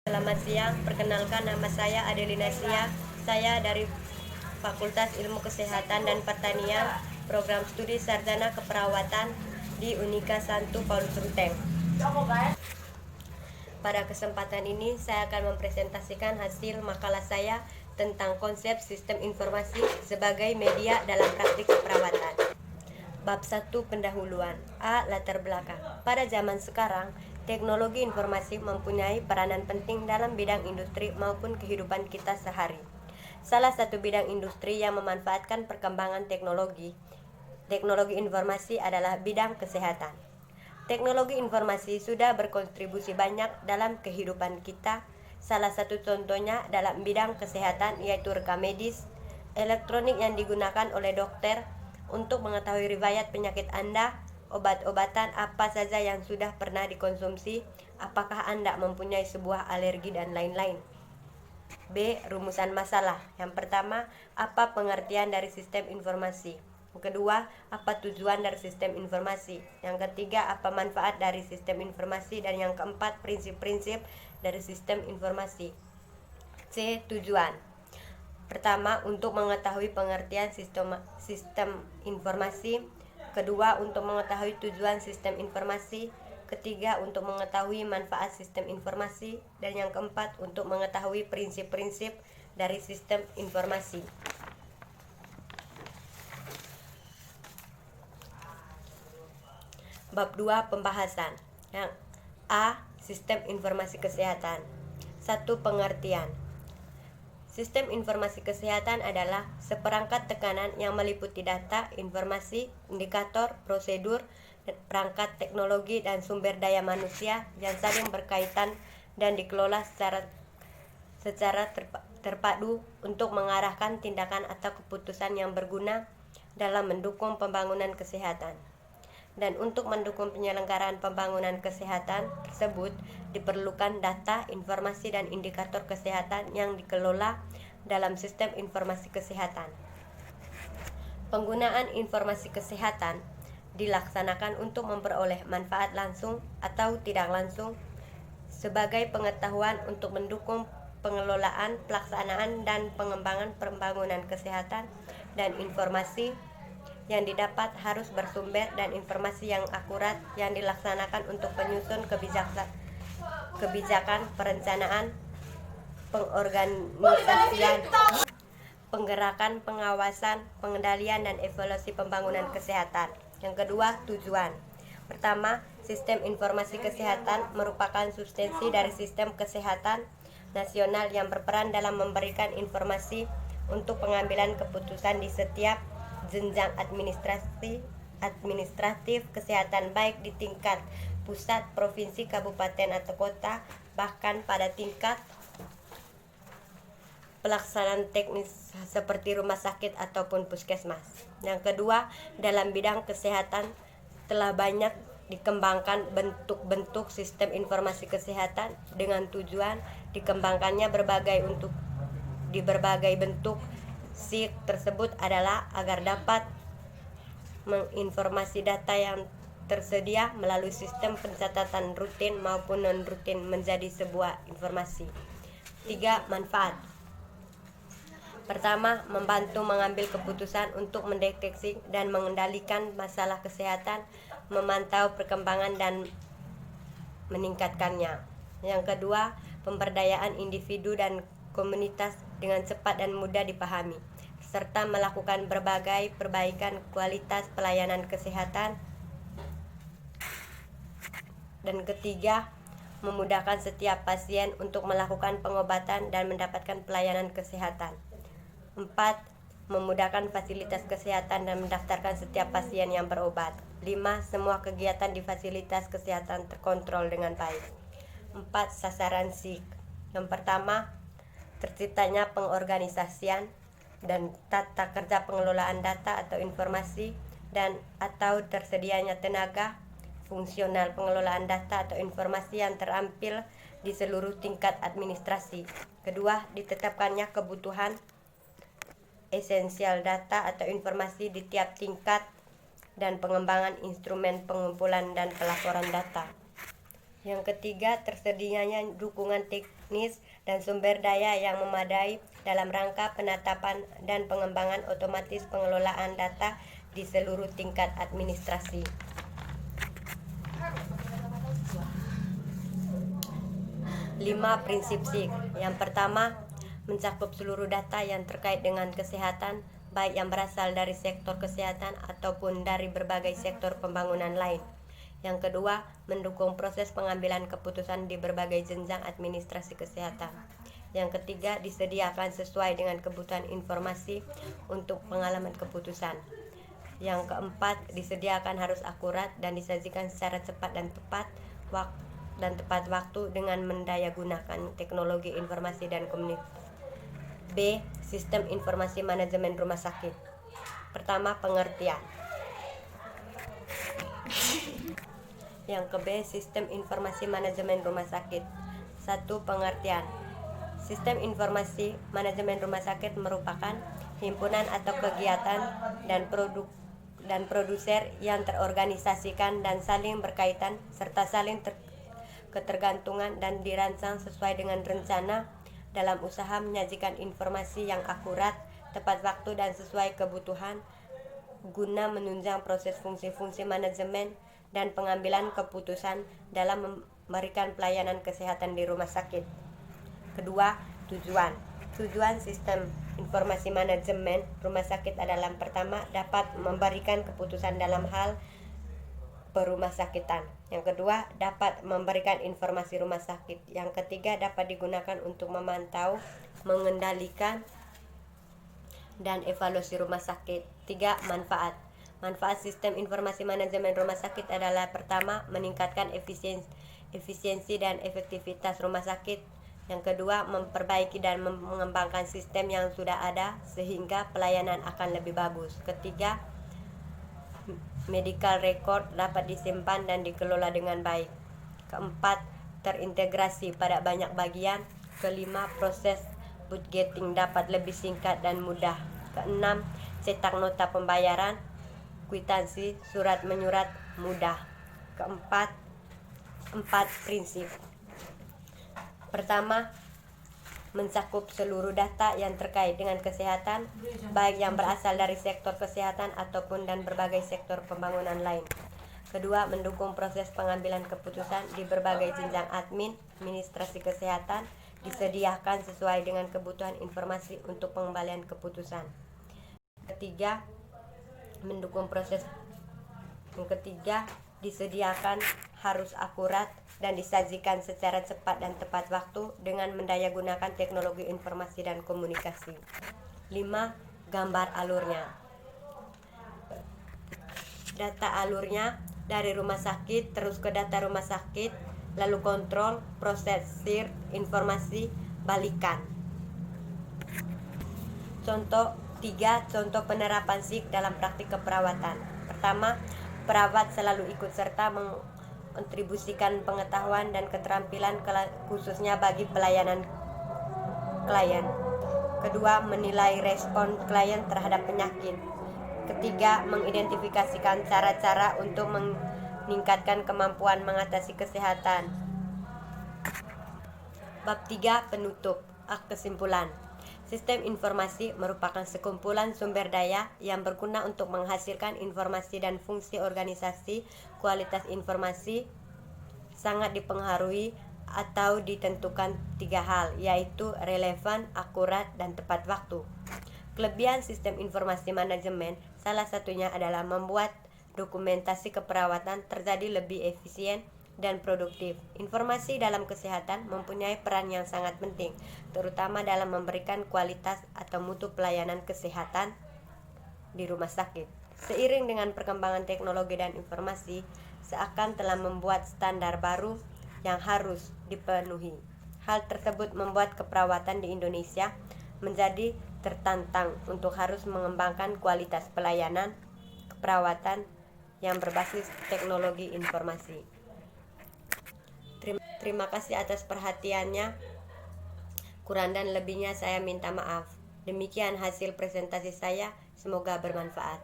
Selamat siang, perkenalkan nama saya Adelina Sia. Saya dari Fakultas Ilmu Kesehatan dan Pertanian, Program Studi Sarjana Keperawatan di Unika Santo Paulus Ruteng. Pada kesempatan ini saya akan mempresentasikan hasil makalah saya tentang konsep sistem informasi sebagai media dalam praktik keperawatan. Bab 1 pendahuluan. A. Latar belakang. Pada zaman sekarang, teknologi informasi mempunyai peranan penting dalam bidang industri maupun kehidupan kita sehari. Salah satu bidang industri yang memanfaatkan perkembangan teknologi informasi adalah bidang kesehatan. Teknologi informasi sudah berkontribusi banyak dalam kehidupan kita. Salah satu contohnya dalam bidang kesehatan yaitu rekam medis elektronik yang digunakan oleh dokter untuk mengetahui riwayat penyakit Anda, obat-obatan apa saja yang sudah pernah dikonsumsi, apakah Anda mempunyai sebuah alergi dan lain-lain. B. Rumusan masalah. Yang pertama, apa pengertian dari sistem informasi? Yang kedua, apa tujuan dari sistem informasi? Yang ketiga, apa manfaat dari sistem informasi? Dan yang keempat, prinsip-prinsip dari sistem informasi. C. Tujuan. Pertama, untuk mengetahui pengertian sistem informasi. Kedua, untuk mengetahui tujuan sistem informasi. Ketiga, untuk mengetahui manfaat sistem informasi. Dan yang keempat, untuk mengetahui prinsip-prinsip dari sistem informasi. Bab 2 pembahasan. Yang A. Sistem informasi kesehatan. 1. Pengertian. Sistem informasi kesehatan adalah seperangkat tekanan yang meliputi data, informasi, indikator, prosedur, perangkat teknologi dan sumber daya manusia yang saling berkaitan dan dikelola secara terpadu untuk mengarahkan tindakan atau keputusan yang berguna dalam mendukung pembangunan kesehatan. Dan untuk mendukung penyelenggaraan pembangunan kesehatan tersebut diperlukan data, informasi, dan indikator kesehatan yang dikelola dalam sistem informasi kesehatan. Penggunaan informasi kesehatan dilaksanakan untuk memperoleh manfaat langsung atau tidak langsung sebagai pengetahuan untuk mendukung pengelolaan, pelaksanaan, dan pengembangan pembangunan kesehatan, dan informasi yang didapat harus bersumber dan informasi yang akurat yang dilaksanakan untuk penyusun kebijakan, perencanaan, pengorganisasian, penggerakan, pengawasan, pengendalian, dan evaluasi pembangunan kesehatan. Yang kedua, tujuan. Pertama, sistem informasi kesehatan merupakan substansi dari sistem kesehatan nasional yang berperan dalam memberikan informasi untuk pengambilan keputusan di setiap jenjang administratif kesehatan, baik di tingkat pusat, provinsi, kabupaten, atau kota, bahkan pada tingkat pelaksanaan teknis seperti rumah sakit ataupun puskesmas. Yang kedua, dalam bidang kesehatan telah banyak dikembangkan bentuk-bentuk sistem informasi kesehatan dengan tujuan dikembangkannya di berbagai bentuk. SIK tersebut adalah agar dapat menginformasi data yang tersedia melalui sistem pencatatan rutin maupun non-rutin menjadi sebuah informasi. 3. Manfaat. Pertama, membantu mengambil keputusan untuk mendeteksi dan mengendalikan masalah kesehatan, memantau perkembangan dan meningkatkannya. Yang kedua, pemberdayaan individu dan komunitas dengan cepat dan mudah dipahami, serta melakukan berbagai perbaikan kualitas pelayanan kesehatan. Dan ketiga, memudahkan setiap pasien untuk melakukan pengobatan dan mendapatkan pelayanan kesehatan. 4. Memudahkan fasilitas kesehatan dan mendaftarkan setiap pasien yang berobat. 5. Semua kegiatan di fasilitas kesehatan terkontrol dengan baik. 4. Sasaran SIK. Yang pertama, terciptanya pengorganisasian dan tata kerja pengelolaan data atau informasi dan atau tersedianya tenaga fungsional pengelolaan data atau informasi yang terampil di seluruh tingkat administrasi. Kedua, ditetapkannya kebutuhan esensial data atau informasi di tiap tingkat dan pengembangan instrumen pengumpulan dan pelaporan data. Yang ketiga, tersedianya dukungan teknis dan sumber daya yang memadai dalam rangka penetapan dan pengembangan otomatis pengelolaan data di seluruh tingkat administrasi. 5 prinsip SIG. Yang pertama, mencakup seluruh data yang terkait dengan kesehatan, baik yang berasal dari sektor kesehatan ataupun dari berbagai sektor pembangunan lain. Yang kedua, mendukung proses pengambilan keputusan di berbagai jenjang administrasi kesehatan. Yang ketiga, disediakan sesuai dengan kebutuhan informasi untuk pengalaman keputusan. Yang keempat, disediakan harus akurat dan disajikan secara cepat dan tepat waktu dengan mendayagunakan teknologi informasi dan komunikasi. B. Sistem informasi manajemen rumah sakit. Pertama, pengertian. Yang ke B, sistem informasi manajemen rumah sakit. 1. Pengertian. Sistem informasi manajemen rumah sakit merupakan himpunan atau kegiatan dan produser yang terorganisasikan dan saling berkaitan serta saling ketergantungan dan dirancang sesuai dengan rencana dalam usaha menyajikan informasi yang akurat, tepat waktu dan sesuai kebutuhan guna menunjang proses fungsi-fungsi manajemen dan pengambilan keputusan dalam memberikan pelayanan kesehatan di rumah sakit. Kedua, tujuan. Tujuan sistem informasi manajemen rumah sakit adalah pertama, dapat memberikan keputusan dalam hal perumah sakitan. Yang kedua, dapat memberikan informasi rumah sakit. Yang ketiga, dapat digunakan untuk memantau, mengendalikan, dan evaluasi rumah sakit. 3. Manfaat. Manfaat sistem informasi manajemen rumah sakit adalah pertama, meningkatkan efisiensi dan efektivitas rumah sakit. Yang kedua, memperbaiki dan mengembangkan sistem yang sudah ada sehingga pelayanan akan lebih bagus. Ketiga, medical record dapat disimpan dan dikelola dengan baik. Keempat, terintegrasi pada banyak bagian. Kelima, proses budgeting dapat lebih singkat dan mudah. Keenam, cetak nota pembayaran, kwitansi, surat menyurat mudah. Keempat, prinsip. Pertama, mencakup seluruh data yang terkait dengan kesehatan, baik yang berasal dari sektor kesehatan ataupun dan berbagai sektor pembangunan lain. Kedua, mendukung proses pengambilan keputusan di berbagai jenjang administrasi kesehatan, disediakan sesuai dengan kebutuhan informasi untuk pengembalian keputusan. Ketiga, disediakan harus akurat dan disajikan secara cepat dan tepat waktu dengan mendayagunakan teknologi informasi dan komunikasi. 5. Gambar alurnya. Data alurnya dari rumah sakit terus ke data rumah sakit, lalu kontrol, prosesir informasi, balikan. Contoh contoh penerapan SIG dalam praktik keperawatan. Pertama, perawat selalu ikut serta mengontribusikan pengetahuan dan keterampilan khususnya bagi pelayanan klien. Kedua, menilai respon klien terhadap penyakit. Ketiga, mengidentifikasikan cara-cara untuk meningkatkan kemampuan mengatasi kesehatan. Bab 3, penutup. Kesimpulan. Sistem informasi merupakan sekumpulan sumber daya yang berguna untuk menghasilkan informasi dan fungsi organisasi. Kualitas informasi sangat dipengaruhi atau ditentukan 3 hal, yaitu relevan, akurat, dan tepat waktu. Kelebihan sistem informasi manajemen salah satunya adalah membuat dokumentasi keperawatan terjadi lebih efisien dan produktif. Informasi dalam kesehatan mempunyai peran yang sangat penting, terutama dalam memberikan kualitas atau mutu pelayanan kesehatan di rumah sakit. Seiring dengan perkembangan teknologi dan informasi, seakan telah membuat standar baru yang harus dipenuhi. Hal tersebut membuat keperawatan di Indonesia menjadi tertantang untuk harus mengembangkan kualitas pelayanan keperawatan yang berbasis teknologi informasi. Terima kasih atas perhatiannya. Kurang dan lebihnya saya minta maaf. Demikian hasil presentasi saya, semoga bermanfaat.